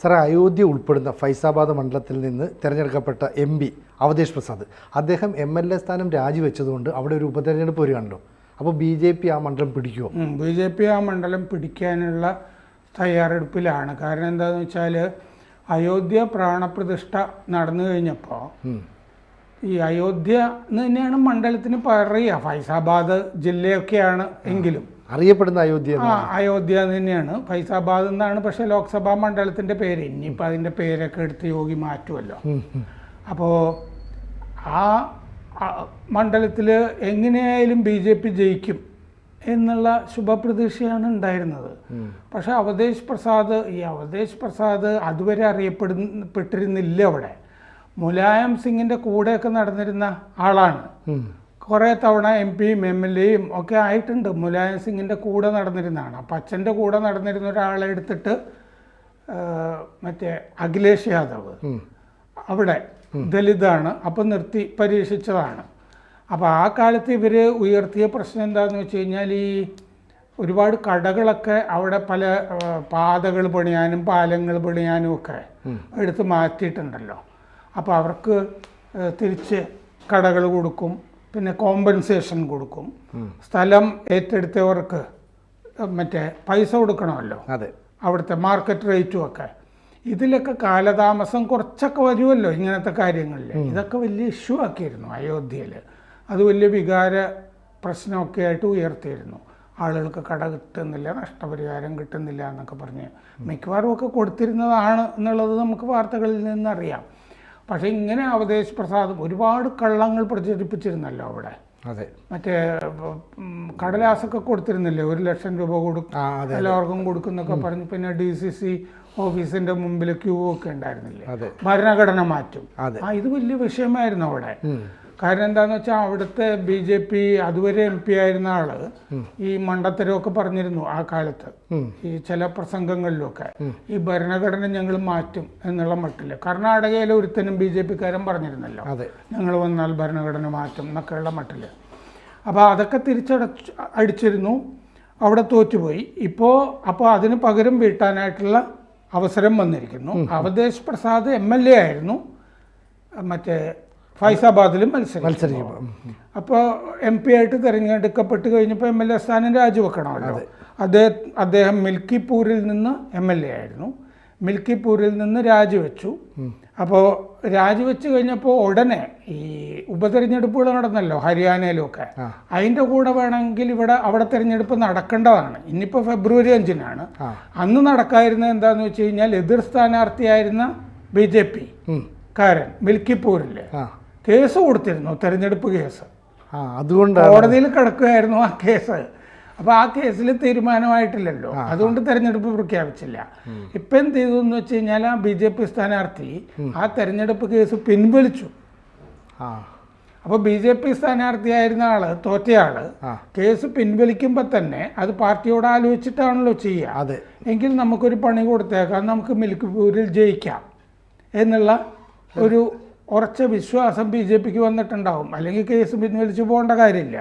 സാറേ, അയോധ്യ ഉൾപ്പെടുന്ന ഫൈസാബാദ് മണ്ഡലത്തിൽ നിന്ന് തിരഞ്ഞെടുക്കപ്പെട്ട MP അവധേഷ് പ്രസാദ് അദ്ദേഹം MLA സ്ഥാനം രാജിവെച്ചതുകൊണ്ട് അവിടെ ഒരു ഉപതെരഞ്ഞെടുപ്പ് വരികയാണല്ലോ. അപ്പോൾ BJP ആ മണ്ഡലം പിടിക്കുമോ? BJP ആ മണ്ഡലം പിടിക്കാനുള്ള തയ്യാറെടുപ്പിലാണ്. കാരണം എന്താണെന്ന് വെച്ചാൽ അയോധ്യ പ്രാണപ്രതിഷ്ഠ നടന്നു കഴിഞ്ഞപ്പോൾ ഈ അയോധ്യ എന്ന് തന്നെയാണ് മണ്ഡലത്തിന് പറയുക. ഫൈസാബാദ് ജില്ലയൊക്കെയാണ് എങ്കിലും അറിയപ്പെടുന്ന അയോധ്യ തന്നെയാണ്. ഫൈസാബാദ് എന്നാണ് പക്ഷേ ലോക്സഭാ മണ്ഡലത്തിൻ്റെ പേര്. ഇനിയിപ്പോൾ അതിൻ്റെ പേരൊക്കെ എടുത്ത് യോഗി മാറ്റുമല്ലോ. അപ്പോൾ ആ മണ്ഡലത്തിൽ എങ്ങനെയായാലും BJP ജയിക്കും എന്നുള്ള ശുഭപ്രതീക്ഷയാണ് ഉണ്ടായിരുന്നത്. പക്ഷേ അവധേഷ് പ്രസാദ് അതുവരെ അറിയപ്പെട്ടിരുന്നില്ല. അവിടെ മുലായം സിംഗിൻ്റെ കൂടെയൊക്കെ നടന്നിരുന്ന ആളാണ്. കുറേ തവണ MPയും MLAയും ഒക്കെ ആയിട്ടുണ്ട്. മുലായം സിംഗിൻ്റെ കൂടെ നടന്നിരുന്നതാണ്. അപ്പം അച്ഛൻ്റെ കൂടെ നടന്നിരുന്ന ഒരാളെ എടുത്തിട്ട് മറ്റേ അഖിലേഷ് യാദവ് അവിടെ ദലിതാണ്, അപ്പം നിർത്തി പരീക്ഷിച്ചതാണ്. അപ്പോൾ ആ കാലത്ത് ഇവർ ഉയർത്തിയ പ്രശ്നം എന്താണെന്ന് വെച്ച് കഴിഞ്ഞാൽ ഈ ഒരുപാട് കടകളൊക്കെ അവിടെ പല പാതകൾ പണിയാനും പാലങ്ങൾ പണിയാനും ഒക്കെ എടുത്ത് മാറ്റിയിട്ടുണ്ടല്ലോ. അപ്പോൾ അവർക്ക് തിരിച്ച് കടകൾ കൊടുക്കും, പിന്നെ കോമ്പൻസേഷൻ കൊടുക്കും. സ്ഥലം ഏറ്റെടുത്തവർക്ക് മറ്റേ പൈസ കൊടുക്കണമല്ലോ, അവിടുത്തെ മാർക്കറ്റ് റേറ്റും ഒക്കെ. ഇതിലൊക്കെ കാലതാമസം കുറച്ചൊക്കെ വരുമല്ലോ ഇങ്ങനത്തെ കാര്യങ്ങളിൽ. ഇതൊക്കെ വലിയ ഇഷ്യൂ ആക്കിയിരുന്നു അയോധ്യയിൽ. അത് വലിയ വികാര പ്രശ്നമൊക്കെ ആയിട്ട് ഉയർത്തിയിരുന്നു. ആളുകൾക്ക് കട കിട്ടുന്നില്ല, നഷ്ടപരിഹാരം കിട്ടുന്നില്ല എന്നൊക്കെ പറഞ്ഞ് മിക്കവാറും ഒക്കെ കൊടുത്തിരുന്നതാണ് എന്നുള്ളത് നമുക്ക് വാർത്തകളിൽ നിന്നറിയാം. പക്ഷേ ഇങ്ങനെ അവധേഷ് പ്രസാദ് ഒരുപാട് കള്ളങ്ങൾ പ്രചരിപ്പിച്ചിരുന്നല്ലോ അവിടെ. മറ്റേ കടലാസൊക്കെ കൊടുത്തിരുന്നില്ലേ, 1 ലക്ഷം രൂപ കൊടുക്കും എല്ലാവർക്കും കൊടുക്കുന്നൊക്കെ പറഞ്ഞ്. പിന്നെ DCC ഓഫീസിന്റെ മുമ്പിൽ ക്യൂ ഒക്കെ ഉണ്ടായിരുന്നില്ലേ, ഭരണഘടന മാറ്റും. ഇത് വലിയ വിഷയമായിരുന്നു അവിടെ. കാരണം എന്താണെന്ന് വെച്ചാൽ അവിടുത്തെ BJP അതുവരെ MP ആയിരുന്ന ആള് ഈ മണ്ടത്തരമൊക്കെ പറഞ്ഞിരുന്നു ആ കാലത്ത്. ഈ ചില പ്രസംഗങ്ങളിലൊക്കെ ഈ ഭരണഘടന ഞങ്ങൾ മാറ്റും എന്നുള്ള മട്ടില്. കർണാടകയിലെ ഒരുത്തനും BJP-കാരൻ പറഞ്ഞിരുന്നല്ലോ, ഞങ്ങൾ വന്നാൽ ഭരണഘടന മാറ്റും എന്നൊക്കെയുള്ള മട്ടില്. അപ്പോൾ അതൊക്കെ അടിച്ചിരുന്നു. അവിടെ തോറ്റുപോയി. അപ്പോൾ അതിന് പകരം വീട്ടാനായിട്ടുള്ള അവസരം വന്നിരിക്കുന്നു. അവധേഷ് പ്രസാദ് MLA ആയിരുന്നു, മറ്റേ ഫൈസാബാദിലും മത്സരിക്കും. അപ്പോൾ MP ആയിട്ട് തിരഞ്ഞെടുക്കപ്പെട്ട് കഴിഞ്ഞപ്പോൾ MLA സ്ഥാനം രാജിവെക്കണമല്ലോ. അദ്ദേഹം മിൽക്കിപൂരിൽ നിന്ന് MLA ആയിരുന്നു. മിൽക്കിപൂരിൽ നിന്ന് രാജിവെച്ചു. അപ്പോൾ രാജിവെച്ച് കഴിഞ്ഞപ്പോൾ ഉടനെ ഈ ഉപതെരഞ്ഞെടുപ്പുകൾ നടന്നല്ലോ ഹരിയാനയിലൊക്കെ. അതിൻ്റെ കൂടെ വേണമെങ്കിൽ അവിടെ തിരഞ്ഞെടുപ്പ് നടക്കേണ്ടതാണ്. ഇന്നിപ്പോൾ ഫെബ്രുവരി 5-നാണ്. അന്ന് നടക്കാതിരുന്നത് എന്താണെന്ന് വെച്ച് കഴിഞ്ഞാൽ എതിർ സ്ഥാനാർത്ഥിയായിരുന്ന BJP കാരൻ മിൽക്കിപൂരിൽ കേസ് കൊടുത്തിരുന്നു, തെരഞ്ഞെടുപ്പ് കേസ്. അതുകൊണ്ട് കോടതിയിൽ കിടക്കുകയായിരുന്നു ആ കേസ്. അപ്പോൾ ആ കേസിൽ തീരുമാനമായിട്ടില്ലല്ലോ, അതുകൊണ്ട് തെരഞ്ഞെടുപ്പ് പ്രഖ്യാപിച്ചില്ല. ഇപ്പം എന്ത് ചെയ്തു എന്ന് വെച്ച് കഴിഞ്ഞാൽ ആ BJP സ്ഥാനാർത്ഥി ആ തെരഞ്ഞെടുപ്പ് കേസ് പിൻവലിച്ചു. അപ്പോൾ BJP സ്ഥാനാർത്ഥിയായിരുന്ന ആള്, തോറ്റയാള്, കേസ് പിൻവലിക്കുമ്പോൾ തന്നെ അത് പാർട്ടിയോട് ആലോചിച്ചിട്ടാണല്ലോ ചെയ്യുക. എങ്കിൽ നമുക്കൊരു പണി കൊടുത്തേക്കാം, നമുക്ക് മിൽക്കിപൂരിൽ ജയിക്കാം എന്നുള്ള ഒരു ഉറച്ച വിശ്വാസം BJP-ക്ക് വന്നിട്ടുണ്ടാവും. അല്ലെങ്കിൽ കേസ് പിൻവലിച്ചു പോകേണ്ട കാര്യമില്ല.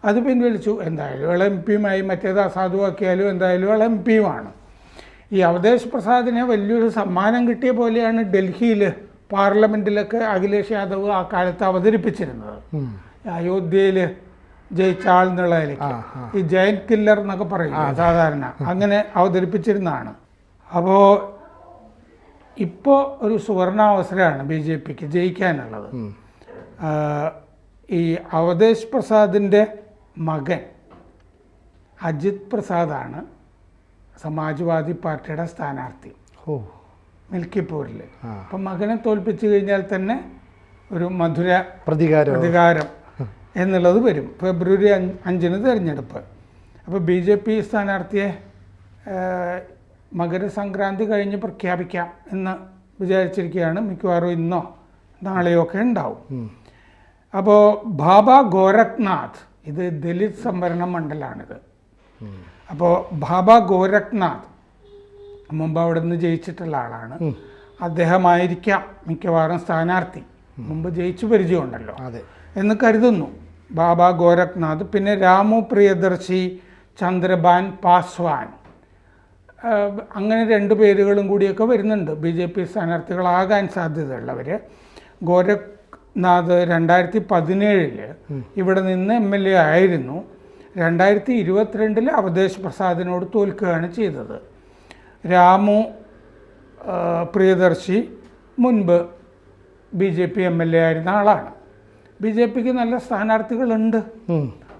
അത് പിൻവലിച്ചു. എന്തായാലും ഇയാൾ MP-യുമായി, മറ്റേത് അസാധുവാക്കിയാലും എന്തായാലും ഇയാൾ MP-യുമാണ്. ഈ അവധേഷ് പ്രസാദിനെ വലിയൊരു സമ്മാനം കിട്ടിയ പോലെയാണ് ഡൽഹിയിൽ പാർലമെൻറ്റിലൊക്കെ അഖിലേഷ് യാദവ് ആ കാലത്ത് അവതരിപ്പിച്ചിരുന്നത്. അയോധ്യയിൽ ജയിച്ച ആൾ എന്നുള്ളതിലേക്ക് ഈ ജയന്റ് കില്ലർ എന്നൊക്കെ പറയും സാധാരണ, അങ്ങനെ അവതരിപ്പിച്ചിരുന്നതാണ്. അപ്പോൾ ഇപ്പോൾ ഒരു സുവർണാവസരമാണ് BJP-ക്ക് ജയിക്കാനുള്ളത്. ഈ അവധേഷ് പ്രസാദിൻ്റെ മകൻ അജിത് പ്രസാദാണ് സമാജ്വാദി പാർട്ടിയുടെ സ്ഥാനാർത്ഥി മിൽക്കിപൂരിൽ. അപ്പം മകനെ തോൽപ്പിച്ചു കഴിഞ്ഞാൽ തന്നെ ഒരു മധുര പ്രതികാരം എന്നുള്ളത് വരും. ഫെബ്രുവരി 5-ന് തിരഞ്ഞെടുപ്പ്. അപ്പോൾ BJP സ്ഥാനാർത്ഥിയെ മകരസംക്രാന്തി കഴിഞ്ഞ് പ്രഖ്യാപിക്കാം എന്ന് വിചാരിച്ചിരിക്കുകയാണ്. മിക്കവാറും ഇന്നോ നാളെയോ ഒക്കെ ഉണ്ടാവും. അപ്പോൾ ബാബ ഗോരഖ്നാഥ്, ഇത് ദലിത് സംവരണ മണ്ഡലമാണിത്. അപ്പോൾ ബാബ ഗോരഖ്നാഥ് മുമ്പ് അവിടെ നിന്ന് ജയിച്ചിട്ടുള്ള ആളാണ്. അദ്ദേഹമായിരിക്കാം മിക്കവാറും സ്ഥാനാർത്ഥി. മുമ്പ് ജയിച്ചു പരിചയമുണ്ടല്ലോ എന്ന് കരുതുന്നു ബാബ ഗോരഖ്നാഥ്. പിന്നെ രാമു പ്രിയദർശി, ചന്ദ്രബാൻ പാസ്വാൻ, അങ്ങനെ 2 പേരുകളും കൂടിയൊക്കെ വരുന്നുണ്ട് BJP സ്ഥാനാർത്ഥികളാകാൻ സാധ്യതയുള്ളവർ. ഗോരഖ്നാഥ് 2017 ഇവിടെ നിന്ന് MLA ആയിരുന്നു. 2022 അവധേഷ് പ്രസാദിനോട് തോൽക്കുകയാണ് ചെയ്തത്. രാമു പ്രിയദർശി മുൻപ് BJP MLA ആയിരുന്ന ആളാണ്. BJPക്ക് നല്ല സ്ഥാനാർത്ഥികളുണ്ട്.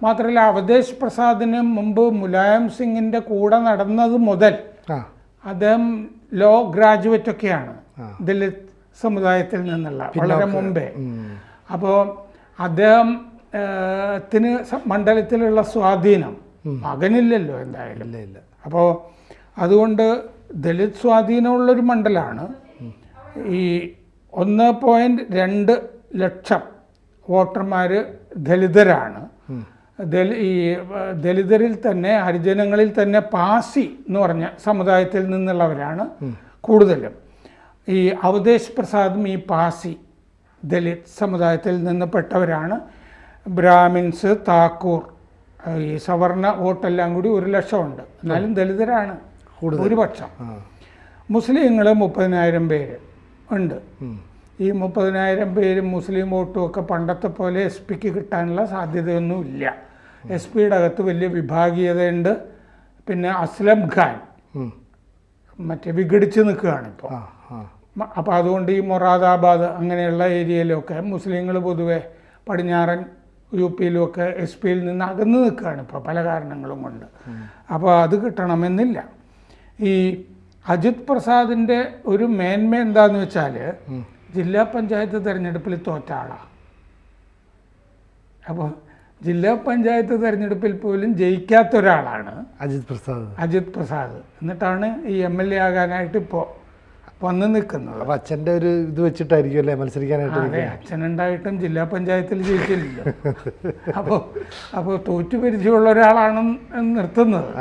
മാത്രമല്ല അവധേഷ് പ്രസാദിന് മുമ്പ് മുലായം സിംഗിൻ്റെ കൂടെ നടന്നത് മുതൽ അദ്ദേഹം ലോ ഗ്രാജുവേറ്റ് ഒക്കെയാണ്, ദലിത് സമുദായത്തിൽ നിന്നുള്ള, വളരെ മുമ്പേ. അപ്പോൾ അദ്ദേഹത്തിന് മണ്ഡലത്തിലുള്ള സ്വാധീനം മകനില്ലല്ലോ എന്തായാലും. അപ്പോൾ അതുകൊണ്ട് ദലിത് സ്വാധീനമുള്ളൊരു മണ്ഡലമാണ്. ഈ 1.2 ലക്ഷം വോട്ടർമാർ ദലിതരാണ്. ഈ ദലിതരിൽ തന്നെ ഹരിജനങ്ങളിൽ തന്നെ പാസി എന്ന് പറഞ്ഞ സമുദായത്തിൽ നിന്നുള്ളവരാണ് കൂടുതലും. ഈ അവധേഷ് പ്രസാദും ഈ പാസി ദലിത് സമുദായത്തിൽ നിന്ന് പെട്ടവരാണ്. ബ്രാഹ്മിൻസ്, താക്കൂർ, ഈ സവർണ വോട്ടെല്ലാം കൂടി 1 ലക്ഷമുണ്ട്. എന്നാലും ദലിതരാണ് ഭൂരിപക്ഷം. മുസ്ലിങ്ങൾ 30,000 പേര് ഉണ്ട്. ഈ 30,000 പേര് മുസ്ലിം വോട്ടും ഒക്കെ പണ്ടത്തെ പോലെ SP കിട്ടാനുള്ള സാധ്യതയൊന്നുമില്ല. SP-യുടെ അകത്ത് വലിയ വിഭാഗീയതയുണ്ട്. പിന്നെ അസ്ലം ഖാൻ മറ്റേ വിഘടിച്ച് നിൽക്കുകയാണ് ഇപ്പോൾ. അപ്പോൾ അതുകൊണ്ട് ഈ മൊറാദാബാദ് അങ്ങനെയുള്ള ഏരിയയിലൊക്കെ മുസ്ലിങ്ങൾ പൊതുവെ പടിഞ്ഞാറൻ UP-യിലുമൊക്കെ SP-യിൽ നിന്ന് അകന്ന് നിൽക്കുകയാണ് ഇപ്പോൾ പല കാരണങ്ങളും കൊണ്ട്. അപ്പോൾ അത് കിട്ടണമെന്നില്ല. ഈ അജിത് പ്രസാദിൻ്റെ ഒരു മേന്മ എന്താന്ന് വെച്ചാൽ ജില്ലാ പഞ്ചായത്ത് തിരഞ്ഞെടുപ്പിൽ തോറ്റ ആളാണ്. അപ്പോൾ ജില്ലാ പഞ്ചായത്ത് തിരഞ്ഞെടുപ്പിൽ പോലും ജയിക്കാത്ത ഒരാളാണ് അജിത് പ്രസാദ്. എന്നിട്ടാണ് ഈ MLA ആകാനായിട്ട് ഇപ്പോൾ വന്ന് നിൽക്കുന്നത്. അപ്പോൾ അച്ഛൻ്റെ ഒരു ഇത് വെച്ചിട്ടായിരിക്കും അല്ലേ മത്സരിക്കാനായിട്ട്? അതെ, അച്ഛനുണ്ടായിട്ടും ജില്ലാ പഞ്ചായത്തിൽ ജയിച്ചില്ലല്ലോ. അപ്പോൾ തോറ്റു പരിചയമുള്ള ഒരാളാണ് നിർത്തുന്നത്.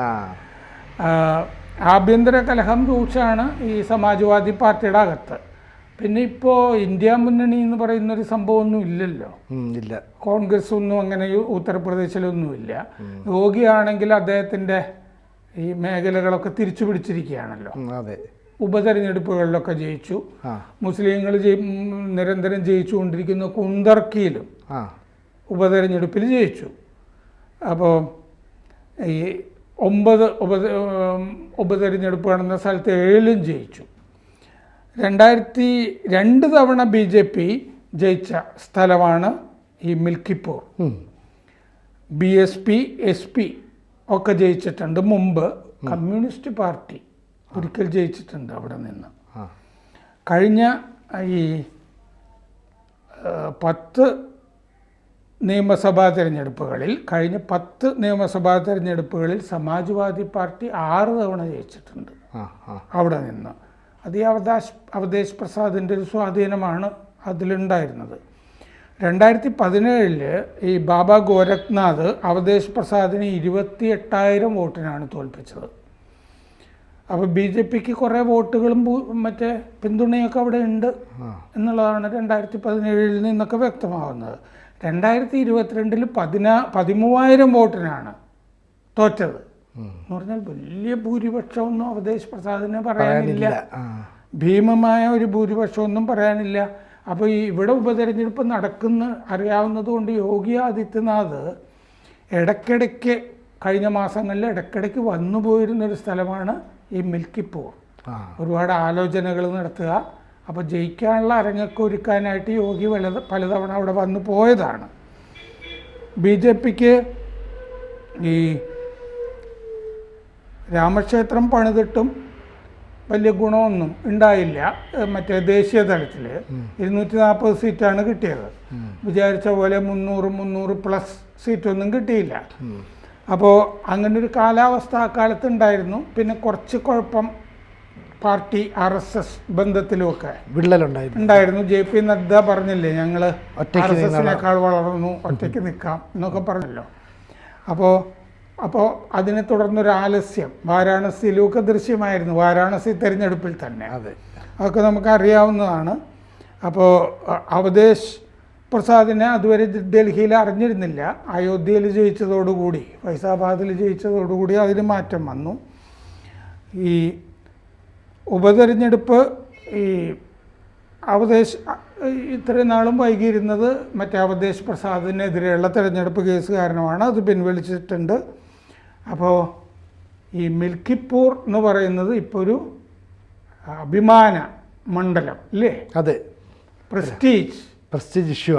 ആഭ്യന്തര കലഹം രൂക്ഷമാണ് ഈ സമാജ്വാദി പാർട്ടിയുടെ അകത്ത്. പിന്നെ ഇപ്പോൾ ഇന്ത്യ മുന്നണി എന്ന് പറയുന്നൊരു സംഭവമൊന്നും ഇല്ലല്ലോ. ഇല്ല, കോൺഗ്രസ് ഒന്നും അങ്ങനെ ഉത്തർപ്രദേശിലൊന്നുമില്ല. യോഗിയാണെങ്കിൽ അദ്ദേഹത്തിൻ്റെ ഈ മേഖലകളൊക്കെ തിരിച്ചു പിടിച്ചിരിക്കുകയാണല്ലോ. അതെ, ഉപതെരഞ്ഞെടുപ്പുകളിലൊക്കെ ജയിച്ചു. മുസ്ലിങ്ങൾ നിരന്തരം ജയിച്ചുകൊണ്ടിരിക്കുന്ന കുന്ദർക്കിയിലും ഉപതെരഞ്ഞെടുപ്പിൽ ജയിച്ചു. അപ്പോൾ ഈ 9 ഉപതെരഞ്ഞെടുപ്പ് നടന്ന സ്ഥലത്ത് 7 ജയിച്ചു. 2002 തവണ BJP ജയിച്ച സ്ഥലമാണ് ഈ മിൽക്കിപ്പൂർ. BSP SP ഒക്കെ ജയിച്ചിട്ടുണ്ട്. മുമ്പ് കമ്മ്യൂണിസ്റ്റ് പാർട്ടി ഒരിക്കൽ ജയിച്ചിട്ടുണ്ട് അവിടെ നിന്ന്. കഴിഞ്ഞ ഈ 10 നിയമസഭാ തിരഞ്ഞെടുപ്പുകളിൽ സമാജ്വാദി പാർട്ടി 6 തവണ ജയിച്ചിട്ടുണ്ട് അവിടെ നിന്ന്. അത് ഈ അവധേഷ് പ്രസാദിൻ്റെ ഒരു സ്വാധീനമാണ് അതിലുണ്ടായിരുന്നത്. 2017 ഈ ബാബ ഗോരഖ്നാഥ് അവധേഷ് പ്രസാദിനെ 28,000 വോട്ടിനാണ് തോൽപ്പിച്ചത്. അപ്പോൾ BJPക്ക് കുറേ വോട്ടുകളും മറ്റേ പിന്തുണയൊക്കെ അവിടെ ഉണ്ട് എന്നുള്ളതാണ് 2017 നിന്നൊക്കെ വ്യക്തമാകുന്നത്. 2022 13,000 വോട്ടിനാണ് തോറ്റത്. എന്ന് പറഞ്ഞാൽ വലിയ ഭൂരിപക്ഷമൊന്നും അവധേഷ് പ്രസാദിന് പറയാനില്ല. ഭീമമായ ഒരു ഭൂരിപക്ഷമൊന്നും പറയാനില്ല. അപ്പോൾ ഈ ഇവിടെ ഉപതെരഞ്ഞെടുപ്പ് നടക്കുന്ന അറിയാവുന്നത് കൊണ്ട് യോഗി ആദിത്യനാഥ് ഇടയ്ക്കിടയ്ക്ക് കഴിഞ്ഞ മാസങ്ങളിൽ ഇടയ്ക്കിടയ്ക്ക് വന്നു പോയിരുന്നൊരു സ്ഥലമാണ് ഈ മിൽക്കിപ്പൂർ. ഒരുപാട് ആലോചനകൾ നടത്തുക. അപ്പോൾ ജയിക്കാനുള്ള അരങ്ങൊക്കെ ഒരുക്കാനായിട്ട് യോഗി പലതവണ അവിടെ വന്നു പോയതാണ്. BJPക്ക് ഈ രാമക്ഷേത്രം പണിതിട്ടും വലിയ ഗുണമൊന്നും ഉണ്ടായില്ല. മറ്റേ ദേശീയ തലത്തിൽ 240 സീറ്റാണ് കിട്ടിയത്. വിചാരിച്ച പോലെ 300+ സീറ്റൊന്നും കിട്ടിയില്ല. അപ്പോൾ അങ്ങനൊരു കാലാവസ്ഥ ആ കാലത്ത് ഉണ്ടായിരുന്നു. പിന്നെ കുറച്ച് കുഴപ്പം പാർട്ടി RSS ബന്ധത്തിലുമൊക്കെ ഉണ്ടായിരുന്നു. JP നദ്ദ പറഞ്ഞില്ലേ, ഞങ്ങൾ RSSനേക്കാൾ വളർന്നു, ഒറ്റയ്ക്ക് നിൽക്കാം എന്നൊക്കെ പറഞ്ഞല്ലോ. അപ്പോൾ അതിനെ തുടർന്നൊരു ആലസ്യം വാരാണസിയിലുമൊക്കെ ദൃശ്യമായിരുന്നു. വാരാണസി തിരഞ്ഞെടുപ്പിൽ തന്നെ അതൊക്കെ നമുക്കറിയാവുന്നതാണ്. അപ്പോൾ അവധേഷ് പ്രസാദിനെ അതുവരെ ഡൽഹിയിൽ അറിഞ്ഞിരുന്നില്ല. അയോധ്യയിൽ ജയിച്ചതോടുകൂടി, ഫൈസാബാദിൽ ജയിച്ചതോടുകൂടി അതിന് മാറ്റം വന്നു. ഈ ഉപതെരഞ്ഞെടുപ്പ് ഈ ഇത്രയും നാളും വൈകിയിരുന്നത് മറ്റേ അവധേഷ് പ്രസാദിനെതിരെയുള്ള തെരഞ്ഞെടുപ്പ് കേസ് കാരണമാണ്. അത് പിൻവലിച്ചിട്ടുണ്ട്. അപ്പോൾ ഈ മിൽക്കിപ്പൂർ എന്ന് പറയുന്നത് ഇപ്പോൾ ഒരു അഭിമാന മണ്ഡലം അല്ലേ? അതെ, പ്രസ്റ്റീജ് ഇഷ്യൂ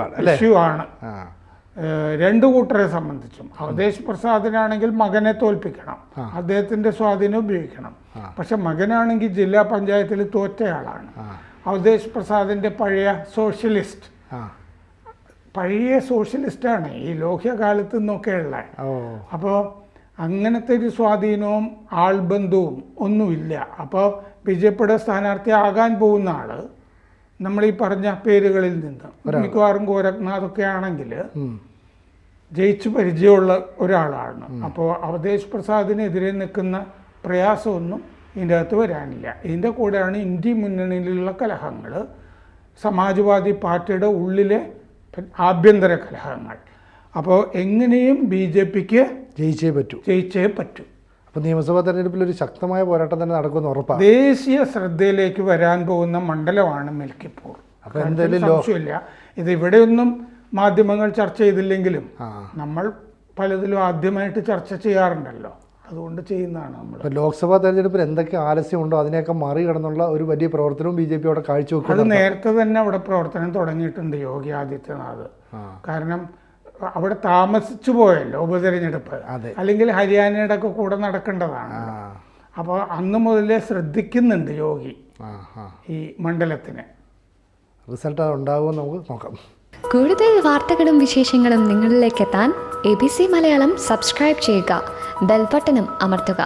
ആണ്. രണ്ടു കൂട്ടരെ സംബന്ധിച്ചും അവധേഷ് പ്രസാദിനാണെങ്കിൽ മകനെ തോൽപ്പിക്കണം, അദ്ദേഹത്തിന്റെ സ്വാധീനം ഉപയോഗിക്കണം. പക്ഷെ മകനാണെങ്കിൽ ജില്ലാ പഞ്ചായത്തിൽ തോറ്റയാളാണ്. അവധേഷ് പ്രസാദിന്റെ പഴയ സോഷ്യലിസ്റ്റാണ് ഈ ലോഹ്യകാലത്ത് നിന്നൊക്കെയുള്ള. അപ്പോൾ അങ്ങനത്തെ ഒരു സ്വാധീനവും ആൾബന്ധവും ഒന്നുമില്ല. അപ്പോൾ ബി ജെ പിയുടെ സ്ഥാനാർത്ഥി ആകാൻ പോകുന്ന ആള് നമ്മൾ ഈ പറഞ്ഞ പേരുകളിൽ നിന്ന് മിക്കവാറും ഗോരഖ്നാഥൊക്കെ ആണെങ്കിൽ ജയിച്ചു പരിചയമുള്ള ഒരാളാണ്. അപ്പോൾ അവധേഷ് പ്രസാദിനെതിരെ നിൽക്കുന്ന പ്രയാസമൊന്നും ഇതിൻ്റെ അകത്ത് വരാനില്ല. ഇതിൻ്റെ കൂടെയാണ് ഇന്ത്യ മുന്നണിയിലുള്ള കലഹങ്ങൾ, സമാജ്വാദി പാർട്ടിയുടെ ഉള്ളിലെ ആഭ്യന്തര കലഹങ്ങൾ. അപ്പോൾ എങ്ങനെയും ബി ജെ പിക്ക് ജയിച്ചേ പറ്റൂ. അപ്പോൾ നിയമസഭാ തെരഞ്ഞെടുപ്പിൽ ഒരു ശക്തമായ പോരാട്ടം തന്നെ നടക്കുമെന്ന് ഉറപ്പാണ്. ദേശീയ ശ്രദ്ധയിലേക്ക് വരാൻ പോകുന്ന മണ്ഡലമാണ് മിൽക്കിപ്പൂർ. സംശയമില്ല. ഇത് ഇവിടെയൊന്നും മാധ്യമങ്ങൾ ചർച്ച ചെയ്തില്ലെങ്കിലും നമ്മൾ പലതിലും ആദ്യമായിട്ട് ചർച്ച ചെയ്യാറുണ്ടല്ലോ, അതുകൊണ്ട് ചെയ്യുന്നതാണ് നമ്മൾ. ലോക്സഭാ തെരഞ്ഞെടുപ്പിൽ എന്തൊക്കെ ആലസ്യമുണ്ടോ അതിനെയൊക്കെ മറികടന്നുള്ള ഒരു വലിയ പ്രവർത്തനവും ബി ജെ പി അവിടെ കാഴ്ചവെക്കും. അത് നേരത്തെ തന്നെ അവിടെ പ്രവർത്തനം തുടങ്ങിയിട്ടുണ്ട് യോഗി ആദിത്യനാഥ്. കാരണം അവിടെ താമസിച്ചു പോയല്ലോ ഉപതെരഞ്ഞെടുപ്പ്, അല്ലെങ്കിൽ ഹരിയാനയുടെ ഒക്കെ കൂടെ നടക്കേണ്ടതാണ്. അപ്പോൾ അന്ന് മുതലേ ശ്രദ്ധിക്കുന്നുണ്ട് യോഗി ഈ മണ്ഡലത്തിന്. റിസൾട്ട് ഉണ്ടാകുമെന്ന് നമുക്ക് നോക്കാം. കൂടുതൽ വാർത്തകളും വിശേഷങ്ങളും നിങ്ങളിലേക്ക് എത്താൻ ABC മലയാളം സബ്സ്ക്രൈബ് ചെയ്യുക, ബെൽബട്ടനും അമർത്തുക.